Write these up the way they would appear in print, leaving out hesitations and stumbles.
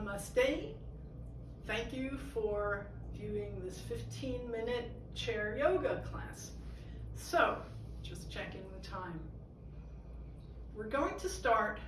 Namaste. Thank you for viewing this 15-minute chair yoga class. So, just checking the time. We're going to start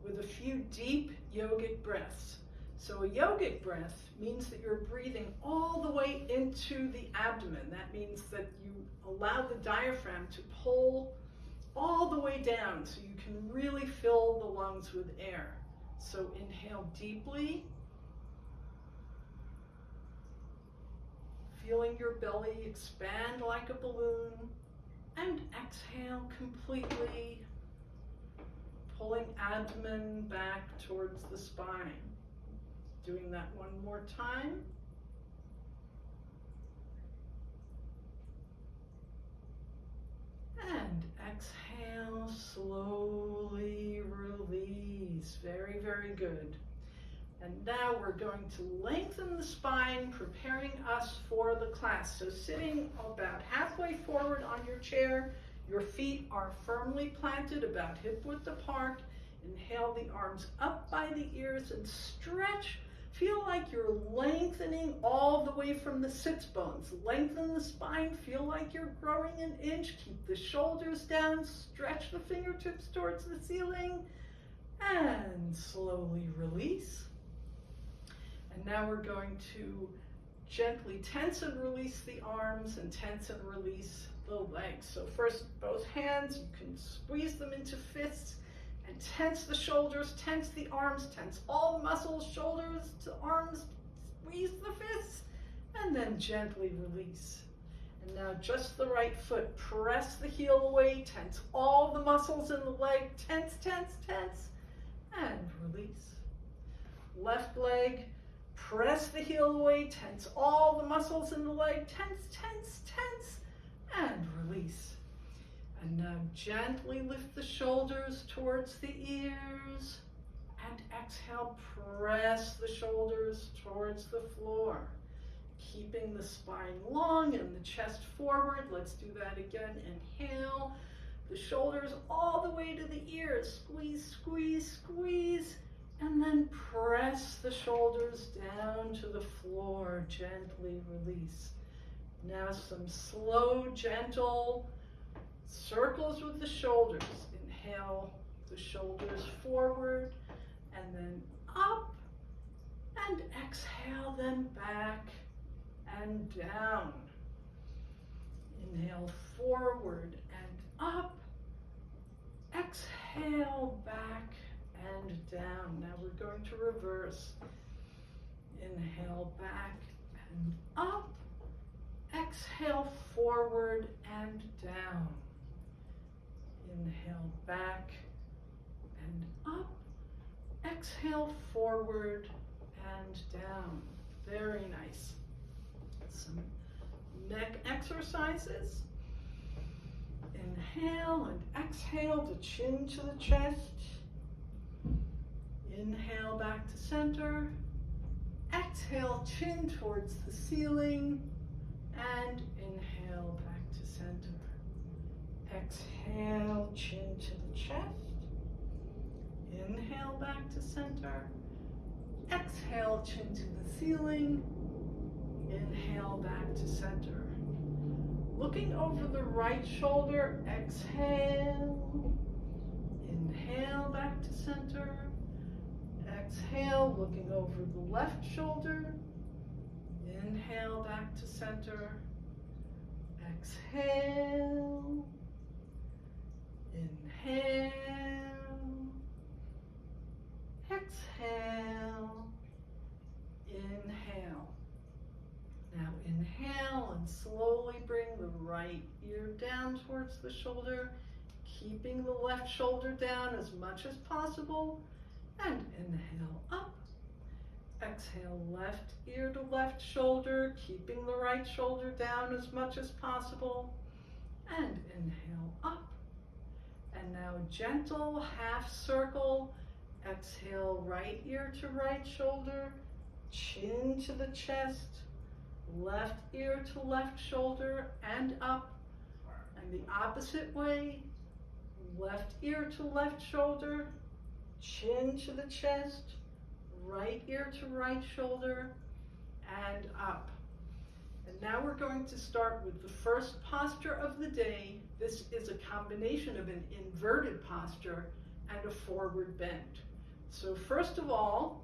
with a few deep yogic breaths. So a yogic breath means that you're breathing all the way into the abdomen. That means that you allow the diaphragm to pull all the way down so you can really fill the lungs with air. So inhale deeply, feeling your belly expand like a balloon, and exhale completely, pulling abdomen back towards the spine. Doing that one more time. And exhale, slowly release. Very, very good. And now we're going to lengthen the spine, preparing us for the class. So sitting about halfway forward on your chair, your feet are firmly planted about hip width apart. Inhale the arms up by the ears and stretch. Feel like you're lengthening all the way from the sits bones. Lengthen the spine, feel like you're growing an inch. Keep the shoulders down, stretch the fingertips towards the ceiling, and slowly release. And now we're going to gently tense and release the arms and tense and release the legs. So first, both hands, you can squeeze them into fists and tense the shoulders, tense the arms, tense all the muscles, shoulders to arms, squeeze the fists, and then gently release. And now just the right foot, press the heel away, tense all the muscles in the leg, tense, tense, tense, and release. Left leg, press the heel away, tense all the muscles in the leg, tense, tense, tense, and release. And now gently lift the shoulders towards the ears, and exhale, press the shoulders towards the floor. Keeping the spine long and the chest forward. Let's do that again. Inhale, the shoulders all the way to the ears. Squeeze, squeeze, squeeze. And then press the shoulders down to the floor. Gently release. Now some slow, gentle circles with the shoulders. Inhale the shoulders forward and then up, and exhale them back and down. Inhale forward and up, exhale back and down. Now we're going to reverse. Inhale back and up, exhale forward and down. Inhale back and up, exhale forward and down. Very nice. Some neck exercises. Inhale and exhale to chin to the chest. Inhale back to center. Exhale, chin towards the ceiling. And inhale back to center. Exhale, chin to the chest. Inhale back to center. Exhale, chin to the ceiling. Inhale back to center. Looking over the right shoulder, exhale. Inhale back to center. Exhale, looking over the left shoulder. Inhale back to center. Exhale. Inhale, exhale, inhale. Now inhale and slowly bring the right ear down towards the shoulder, keeping the left shoulder down as much as possible, and inhale up. Exhale, left ear to left shoulder, keeping the right shoulder down as much as possible, and inhale up. And now gentle half circle. Exhale, right ear to right shoulder, chin to the chest, left ear to left shoulder and up. And the opposite way, left ear to left shoulder, chin to the chest, right ear to right shoulder, and up. And now we're going to start with the first posture of the day. This is a combination of an inverted posture and a forward bend. So first of all,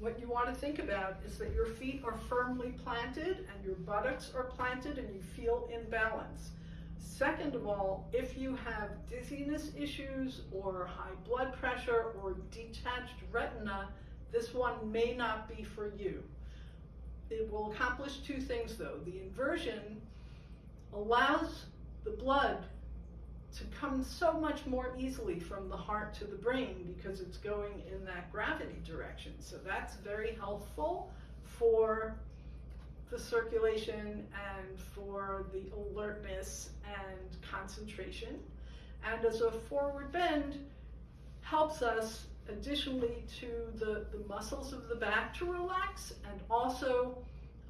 what you want to think about is that your feet are firmly planted and your buttocks are planted and you feel in balance. Second of all, if you have dizziness issues or high blood pressure or detached retina, this one may not be for you. It will accomplish two things though. The inversion allows the blood to come so much more easily from the heart to the brain because it's going in that gravity direction. So that's very helpful for the circulation and for the alertness and concentration. And as a forward bend helps us additionally to the muscles of the back to relax and also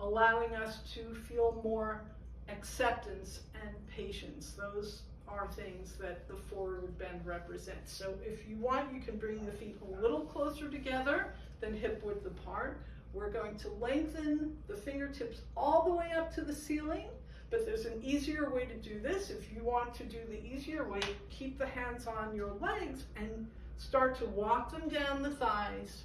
allowing us to feel more acceptance and patience. Those are things that the forward bend represents. So if you want, you can bring the feet a little closer together than hip width apart. We're going to lengthen the fingertips all the way up to the ceiling, but there's an easier way to do this. If you want to do the easier way, keep the hands on your legs and start to walk them down the thighs,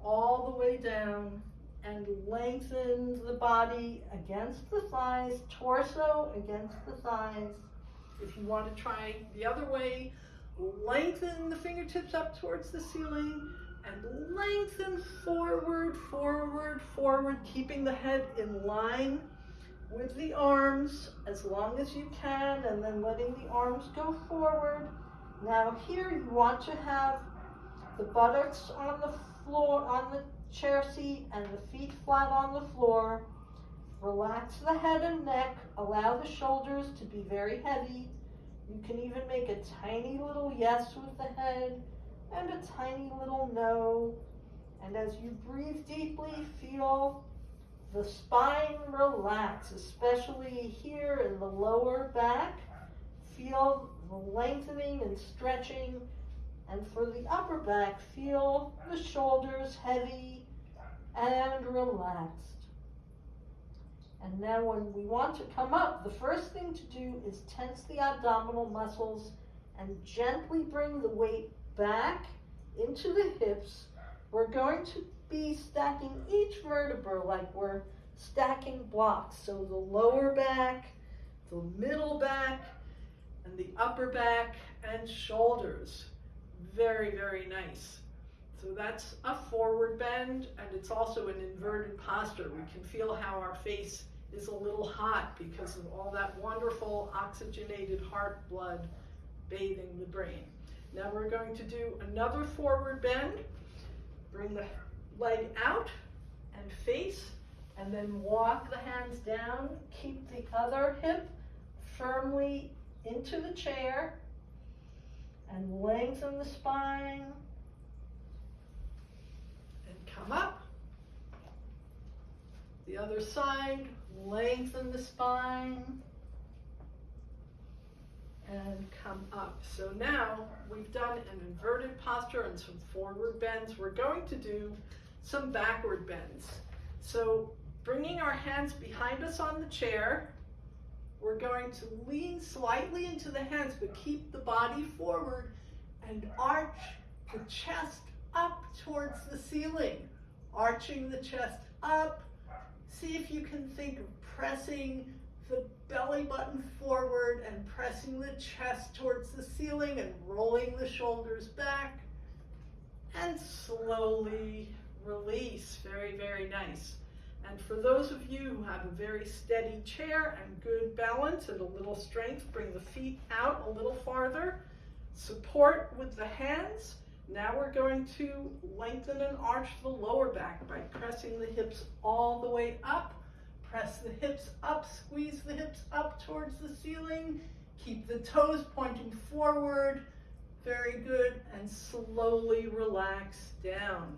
all the way down, and lengthen the body against the thighs, torso against the thighs. If you want to try the other way, lengthen the fingertips up towards the ceiling and lengthen forward, forward, forward, keeping the head in line with the arms as long as you can, and then letting the arms go forward. Now here you want to have the buttocks on the floor, on the chair seat, and the feet flat on the floor. Relax the head and neck, allow the shoulders to be very heavy. You can even make a tiny little yes with the head and a tiny little no. And as you breathe deeply, feel the spine relax, especially here in the lower back. Feel the lengthening and stretching. And for the upper back, feel the shoulders heavy and relaxed. And now when we want to come up, the first thing to do is tense the abdominal muscles and gently bring the weight back into the hips. We're going to be stacking each vertebra like we're stacking blocks. So the lower back, the middle back, and the upper back and shoulders. Very, very nice. So that's a forward bend, and it's also an inverted posture. We can feel how our face is a little hot because of all that wonderful oxygenated heart blood bathing the brain. Now we're going to do another forward bend. Bring the leg out and face, and then walk the hands down. Keep the other hip firmly into the chair and lengthen the spine and come up. The other side, lengthen the spine and come up. So now we've done an inverted posture and some forward bends. We're going to do some backward bends. So bringing our hands behind us on the chair, we're going to lean slightly into the hands, but keep the body forward and arch the chest up towards the ceiling. Arching the chest up. See if you can think of pressing the belly button forward and pressing the chest towards the ceiling and rolling the shoulders back. And slowly release. Very, very nice. And for those of you who have a very steady chair and good balance and a little strength, bring the feet out a little farther. Support with the hands. Now we're going to lengthen and arch the lower back by pressing the hips all the way up. Press the hips up, squeeze the hips up towards the ceiling. Keep the toes pointing forward. Very good. And slowly relax down.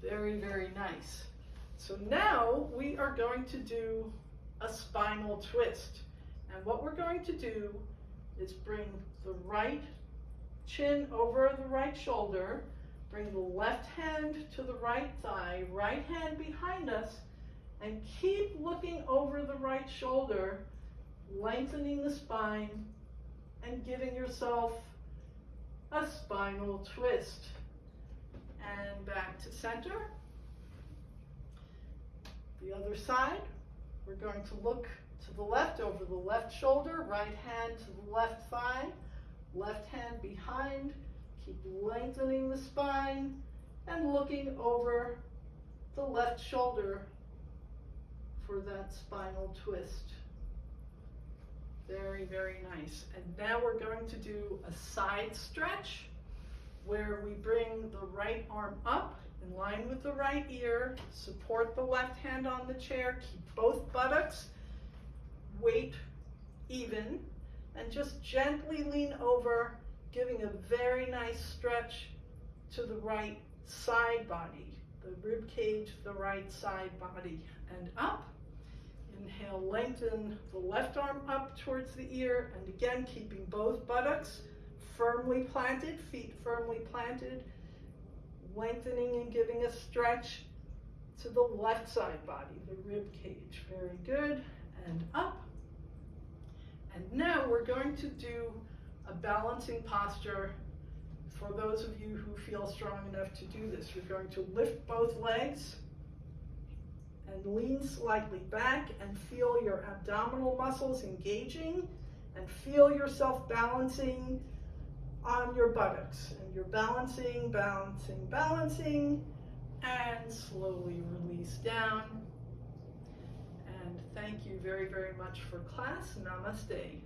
Very, very nice. So now we are going to do a spinal twist. And what we're going to do is bring the right chin over the right shoulder. Bring the left hand to the right thigh, right hand behind us, and keep looking over the right shoulder, lengthening the spine and giving yourself a spinal twist. And back to center. The other side, we're going to look to the left over the left shoulder, right hand to the left thigh, left hand behind, keep lengthening the spine and looking over the left shoulder for that spinal twist. Very, very nice. And now we're going to do a side stretch where we bring the right arm up in line with the right ear, support the left hand on the chair, keep both buttocks, weight even, and just gently lean over, giving a very nice stretch to the right side body, the rib cage, the right side body, and up. Inhale, lengthen the left arm up towards the ear, and again, keeping both buttocks firmly planted, feet firmly planted, lengthening and giving a stretch to the left side body, the rib cage. Very good, and up. And now we're going to do a balancing posture for those of you who feel strong enough to do this. You're going to lift both legs and lean slightly back and feel your abdominal muscles engaging and feel yourself balancing on your buttocks. And you're balancing, balancing, balancing, and slowly release down. And thank you very, very much for class. Namaste.